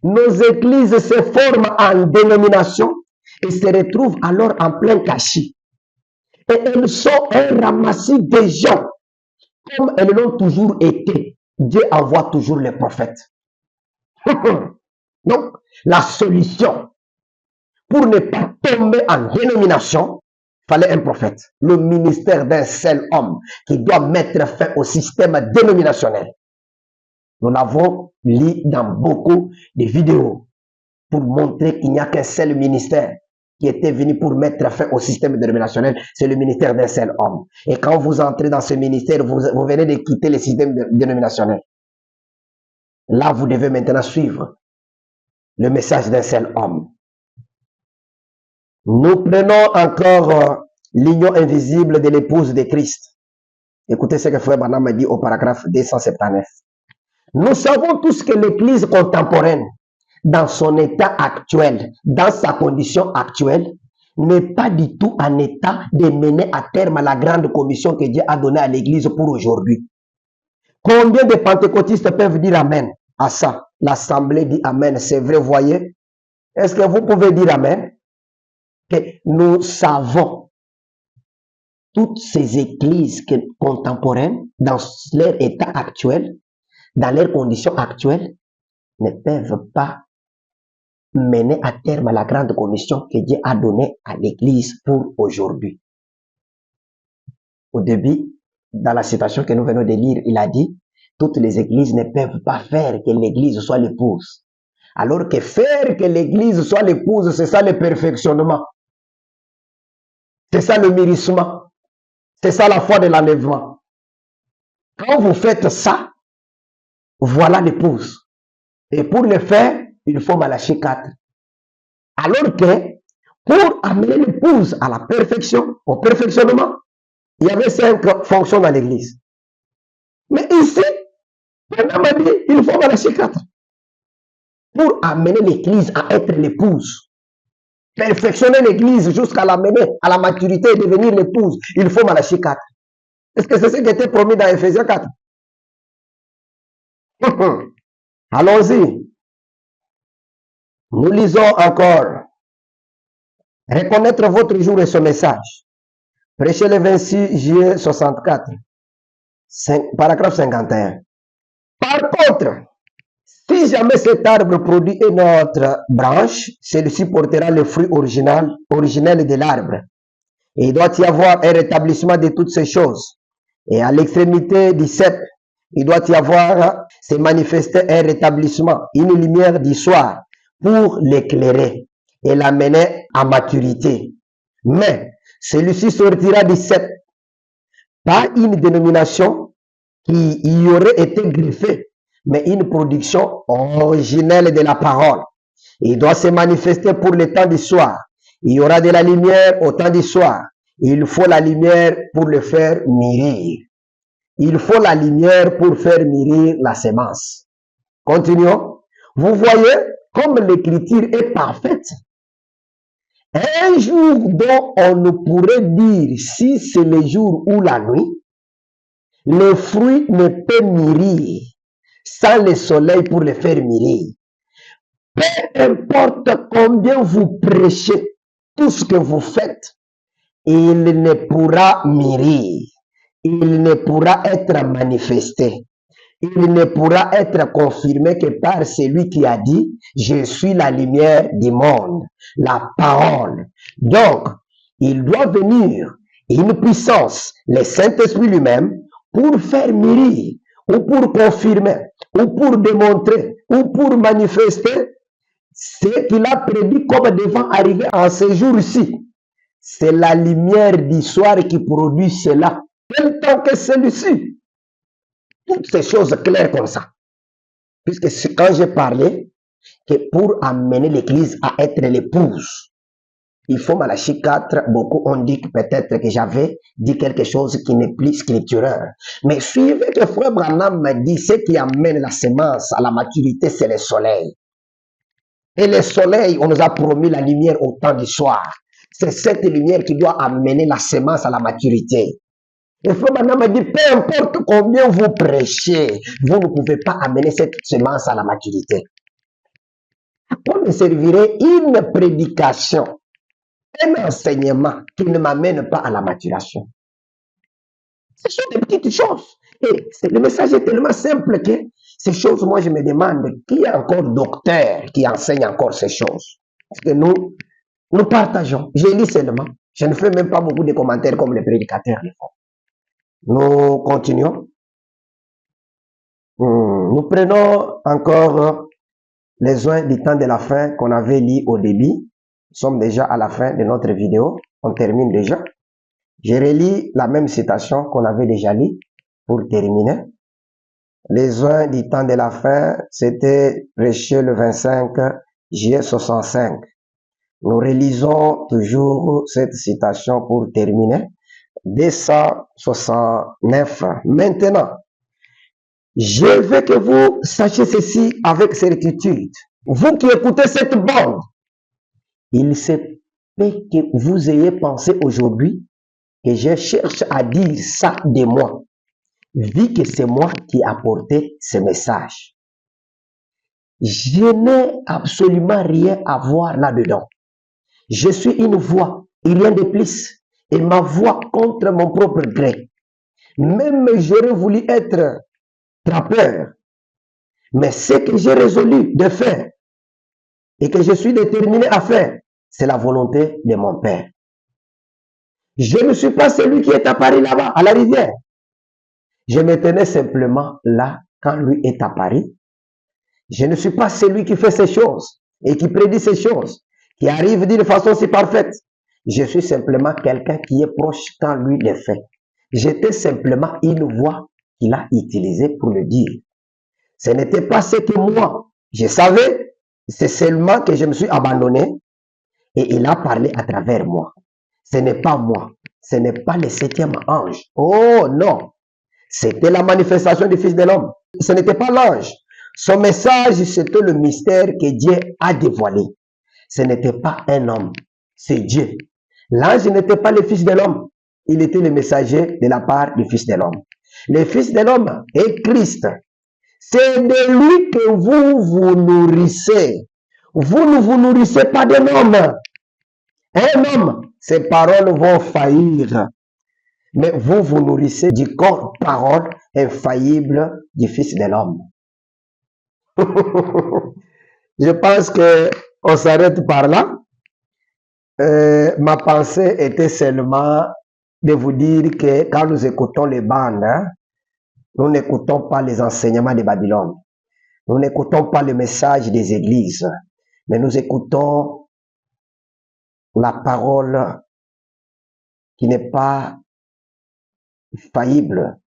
Nos églises se forment en dénomination et se retrouvent alors en plein cachis. Et elles sont un ramassis de gens. Comme elles l'ont toujours été. Dieu envoie toujours les prophètes. Donc, la solution pour ne pas tomber en dénomination, il fallait un prophète. Le ministère d'un seul homme qui doit mettre fin au système dénominationnel. Nous l'avons lu dans beaucoup de vidéos pour montrer qu'il n'y a qu'un seul ministère qui était venu pour mettre fin au système dénominationnel, c'est le ministère d'un seul homme. Et quand vous entrez dans ce ministère, vous venez de quitter le système dénominationnel. Là, vous devez maintenant suivre le message d'un seul homme. Nous prenons encore l'union invisible de l'épouse de Christ. Écoutez ce que Frère Branham a dit au paragraphe 279. Nous savons tous que l'Église contemporaine, dans son état actuel, dans sa condition actuelle, n'est pas du tout en état de mener à terme la grande commission que Dieu a donnée à l'Église pour aujourd'hui. Combien de pentecôtistes peuvent dire Amen à ça? L'Assemblée dit Amen, c'est vrai, voyez? Est-ce que vous pouvez dire Amen? Que nous savons toutes ces églises contemporaines, dans leur état actuel, dans leurs conditions actuelles, ne peuvent pas mener à terme la grande commission que Dieu a donnée à l'Église pour aujourd'hui. Au début, dans la citation que nous venons de lire, il a dit, toutes les églises ne peuvent pas faire que l'Église soit l'épouse. Alors que faire que l'Église soit l'épouse, c'est ça le perfectionnement. C'est ça le mûrissement. C'est ça la foi de l'enlèvement. Quand vous faites ça, voilà l'épouse. Et pour le faire, il faut Malachie 4. Alors que, pour amener l'épouse à la perfection, au perfectionnement, il y avait 5 fonctions dans l'église. Mais ici, Branham a dit, il faut Malachie 4. Pour amener l'église à être l'épouse. Perfectionner l'église jusqu'à l'amener à la maturité et devenir l'épouse, il faut Malachie 4. Est-ce que c'est ce qui était promis dans Ephésiens 4? Allons-y. Nous lisons encore. Reconnaître votre jour et ce message. Prêchez le 26 juillet 64. Paragraphe 51. Par contre, si jamais cet arbre produit une autre branche, celui-ci portera le fruit originel de l'arbre. Et il doit y avoir un rétablissement de toutes ces choses. Et à l'extrémité du sceptre, il doit y avoir, se manifester un rétablissement, une lumière du soir pour l'éclairer et l'amener à maturité. Mais celui-ci sortira du sceptre, pas une dénomination qui y aurait été greffée, mais une production originelle de la parole. Il doit se manifester pour le temps du soir. Il y aura de la lumière au temps du soir. Il faut la lumière pour le faire mûrir. Il faut la lumière pour faire mûrir la semence. Continuons. Vous voyez comme l'écriture est parfaite. Un jour dont on ne pourrait dire si c'est le jour ou la nuit, le fruit ne peut mûrir sans le soleil pour le faire mûrir. Peu importe combien vous prêchez, tout ce que vous faites, il ne pourra mûrir. Il ne pourra être manifesté. Il ne pourra être confirmé que par celui qui a dit, je suis la lumière du monde, la parole. Donc, il doit venir une puissance, le Saint-Esprit lui-même, pour faire mûrir, ou pour confirmer, ou pour démontrer, ou pour manifester ce qu'il a prédit comme devant arriver en ce jour-ci. C'est la lumière du soir qui produit cela. Quel temps que celui-ci? Toutes ces choses claires comme ça. Puisque c'est quand j'ai parlé que pour amener l'Église à être l'épouse, il faut Malachie 4, beaucoup ont dit que peut-être que j'avais dit quelque chose qui n'est plus scripturaire. Mais suivez que Frère Branham me dit, ce qui amène la semence à la maturité, c'est le soleil. Et le soleil, on nous a promis la lumière au temps du soir. C'est cette lumière qui doit amener la semence à la maturité. Et Frère Branham me dit, peu importe combien vous prêchez, vous ne pouvez pas amener cette semence à la maturité. À quoi me servirait une prédication, un enseignement qui ne m'amène pas à la maturation? Ce sont des petites choses. Et le message est tellement simple que ces choses, moi je me demande, qui est encore docteur qui enseigne encore ces choses? Parce que nous partageons. Je lis seulement. Je ne fais même pas beaucoup de commentaires comme les prédicateurs le font. Nous continuons. Nous prenons encore les joints du temps de la fin qu'on avait lu au début. Nous sommes déjà à la fin de notre vidéo. On termine déjà. Je relis la même citation qu'on avait déjà lue pour terminer. Les joints du temps de la fin, c'était prêché le 25 juillet 65. Nous relisons toujours cette citation pour terminer. 269. Maintenant, je veux que vous sachiez ceci avec certitude. Vous qui écoutez cette bande, il se peut que vous ayez pensé aujourd'hui que je cherche à dire ça de moi, vu que c'est moi qui ai apporté ce message. Je n'ai absolument rien à voir là-dedans. Je suis une voix, et rien de plus. Et ma voix contre mon propre gré. Même j'aurais voulu être trappeur. Mais ce que j'ai résolu de faire et que je suis déterminé à faire, c'est la volonté de mon Père. Je ne suis pas celui qui est à Paris là-bas, à la rivière. Je me tenais simplement là quand lui est à Paris. Je ne suis pas celui qui fait ces choses et qui prédit ces choses, qui arrive d'une façon si parfaite. Je suis simplement quelqu'un qui est proche quand lui le fait. J'étais simplement une voix qu'il a utilisée pour le dire. Ce n'était pas ce que moi, je savais, c'est seulement que je me suis abandonné et il a parlé à travers moi. Ce n'est pas moi, ce n'est pas le 7e ange. Oh non, c'était la manifestation du Fils de l'homme. Ce n'était pas l'ange. Son message, c'était le mystère que Dieu a dévoilé. Ce n'était pas un homme, c'est Dieu. L'ange n'était pas le Fils de l'homme, il était le messager de la part du Fils de l'homme. Le Fils de l'homme est Christ. C'est de lui que vous vous nourrissez. Vous ne vous nourrissez pas d'un homme. Un homme, ses paroles vont faillir. Mais vous vous nourrissez du corps parole infaillible du Fils de l'homme. Je pense qu'on s'arrête par là. Ma pensée était seulement de vous dire que quand nous écoutons les bandes, hein, nous n'écoutons pas les enseignements de Babylone. Nous n'écoutons pas le message des églises, mais nous écoutons la parole qui n'est pas faillible.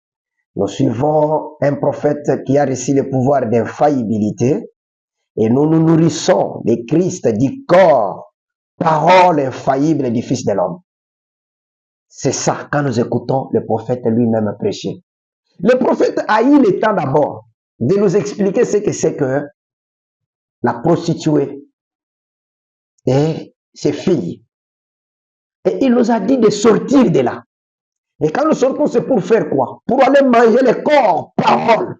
Nous suivons un prophète qui a reçu le pouvoir d'infaillibilité et nous nous nourrissons de Christ, du corps, parole infaillible du Fils de l'homme. C'est ça quand nous écoutons le prophète lui-même prêcher. Le prophète a eu le temps d'abord de nous expliquer ce que c'est que la prostituée et ses filles. Et il nous a dit de sortir de là. Et quand nous sortons, c'est pour faire quoi? Pour aller manger le corps, parole,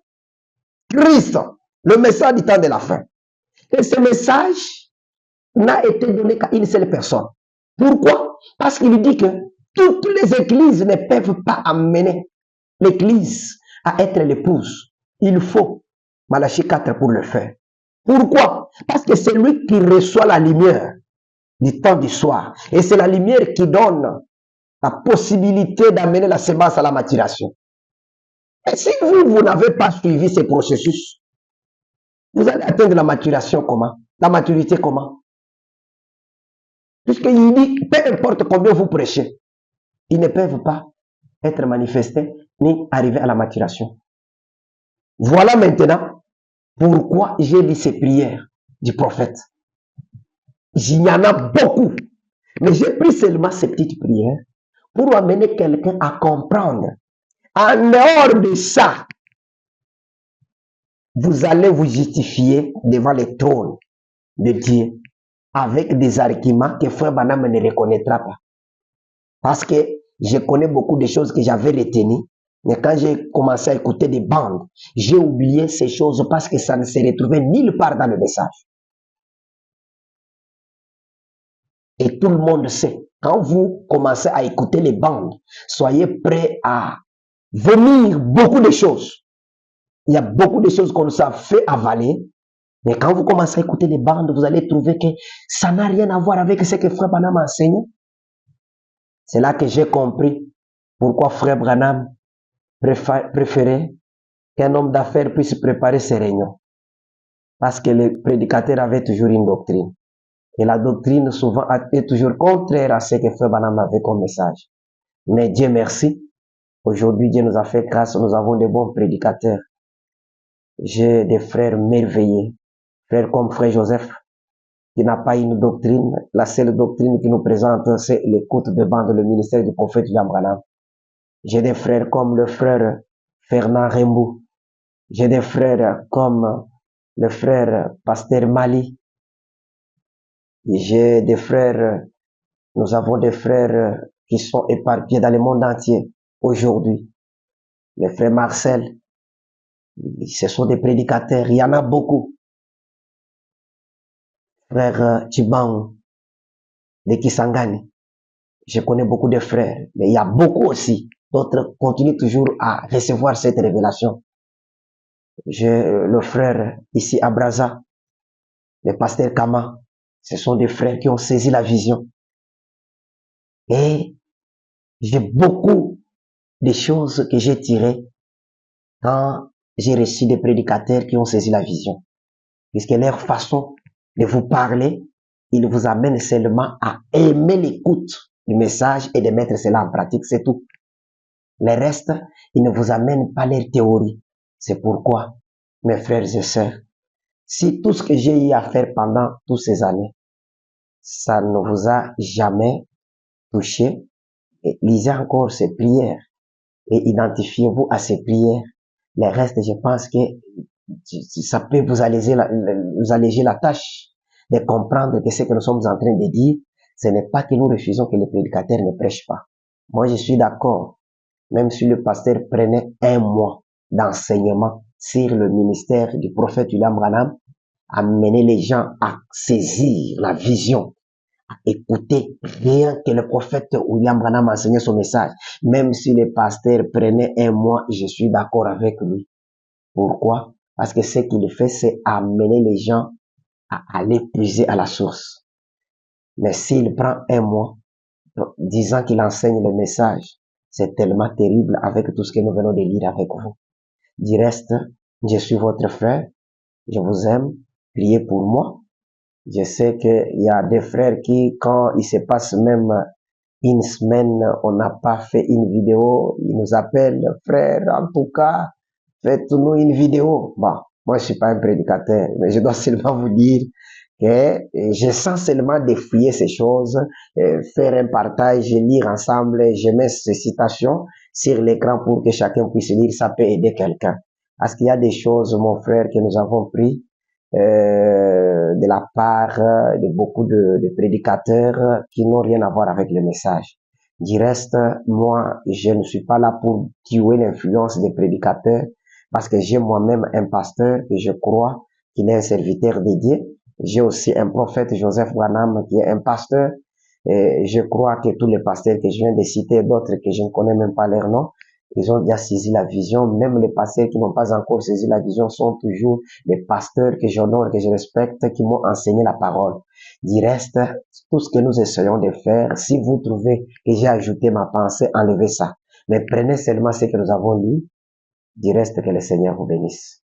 Christ, le message du temps de la fin. Et ce message n'a été donné qu'à une seule personne. Pourquoi? Parce qu'il dit que toutes les églises ne peuvent pas amener l'église à être l'épouse. Il faut Malachie 4 pour le faire. Pourquoi? Parce que c'est lui qui reçoit la lumière du temps du soir. Et c'est la lumière qui donne la possibilité d'amener la semence à la maturation. Et si vous n'avez pas suivi ce processus, vous allez atteindre la maturation comment? La maturité comment? Puisqu'il dit, peu importe combien vous prêchez, ils ne peuvent pas être manifestés ni arriver à la maturation. Voilà maintenant pourquoi j'ai lu ces prières du prophète. Il y en a beaucoup, mais j'ai pris seulement ces petites prières pour amener quelqu'un à comprendre. En dehors de ça, vous allez vous justifier devant le trône de Dieu avec des arguments que Frère Branham ne reconnaîtra pas. Parce que je connais beaucoup de choses que j'avais retenues, mais quand j'ai commencé à écouter des bandes, j'ai oublié ces choses parce que ça ne se retrouvait nulle part dans le message. Et tout le monde sait, quand vous commencez à écouter les bandes, soyez prêts à vomir beaucoup de choses. Il y a beaucoup de choses qu'on nous a fait avaler, mais quand vous commencez à écouter les bandes, vous allez trouver que ça n'a rien à voir avec ce que Frère Branham a enseigné. C'est là que j'ai compris pourquoi Frère Branham préférait qu'un homme d'affaires puisse préparer ses réunions. Parce que le prédicateur avait toujours une doctrine. Et la doctrine souvent est toujours contraire à ce que Frère Branham avait comme message. Mais Dieu merci, aujourd'hui Dieu nous a fait grâce, nous avons de bons prédicateurs. J'ai des frères merveilleux, frères comme Frère Joseph, qui n'a pas une doctrine. La seule doctrine qui nous présente, c'est l'écoute de bande, le ministère du prophète William Branham. J'ai des frères comme le frère Fernand Rembou. J'ai des frères comme le frère Pasteur Mali. J'ai des frères, nous avons des frères qui sont éparpillés dans le monde entier aujourd'hui. Le frère Marcel, ce sont des prédicateurs, il y en a beaucoup. Frère Tibang de Kisangani, je connais beaucoup de frères, mais il y a beaucoup aussi d'autres continuent toujours à recevoir cette révélation. J'ai le frère ici à Brazza, le pasteur Kama, ce sont des frères qui ont saisi la vision. Et j'ai beaucoup de choses que j'ai tirées quand j'ai reçu des prédicateurs qui ont saisi la vision. Puisque leur façon de vous parler, ils vous amènent seulement à aimer l'écoute du message et de mettre cela en pratique, c'est tout. Le reste, ils ne vous amènent pas leur théorie. C'est pourquoi, mes frères et sœurs, si tout ce que j'ai eu à faire pendant toutes ces années, ça ne vous a jamais touché, et lisez encore ces prières et identifiez-vous à ces prières. Le reste, je pense que ça peut vous alléger la tâche de comprendre que ce que nous sommes en train de dire, ce n'est pas que nous refusons que les prédicateurs ne prêchent pas. Moi, je suis d'accord. Même si le pasteur prenait un mois d'enseignement sur le ministère du prophète William Branham, amener les gens à saisir la vision, à écouter rien que le prophète William Branham enseignait son message. Même si le pasteur prenait un mois, je suis d'accord avec lui. Pourquoi? Parce que ce qu'il fait, c'est amener les gens à aller puiser à la source. Mais s'il prend un mois, disant qu'il enseigne le message, c'est tellement terrible avec tout ce que nous venons de lire avec vous. Du reste, je suis votre frère, je vous aime, priez pour moi. Je sais qu'il y a des frères qui, quand il se passe même une semaine, on n'a pas fait une vidéo, ils nous appellent, frère, en tout cas, faites-nous une vidéo. Bon, moi je suis pas un prédicateur, mais je dois seulement vous dire que je sens seulement défier ces choses, faire un partage, lire ensemble, je mets ces citations sur l'écran pour que chacun puisse lire, ça peut aider quelqu'un. Parce qu'il y a des choses, mon frère, que nous avons pris de la part de beaucoup de prédicateurs qui n'ont rien à voir avec le message. Du reste, moi, je ne suis pas là pour tuer l'influence des prédicateurs parce que j'ai moi-même un pasteur et je crois qu'il est un serviteur de Dieu. J'ai aussi un prophète, Joseph Branham, qui est un pasteur. Et je crois que tous les pasteurs que je viens de citer, d'autres que je ne connais même pas leur nom, ils ont déjà saisi la vision. Même les pasteurs qui n'ont pas encore saisi la vision sont toujours les pasteurs que j'honore, que je respecte, qui m'ont enseigné la parole. Du reste, tout ce que nous essayons de faire, si vous trouvez que j'ai ajouté ma pensée, enlevez ça. Mais prenez seulement ce que nous avons lu. Du reste, que le Seigneur vous bénisse.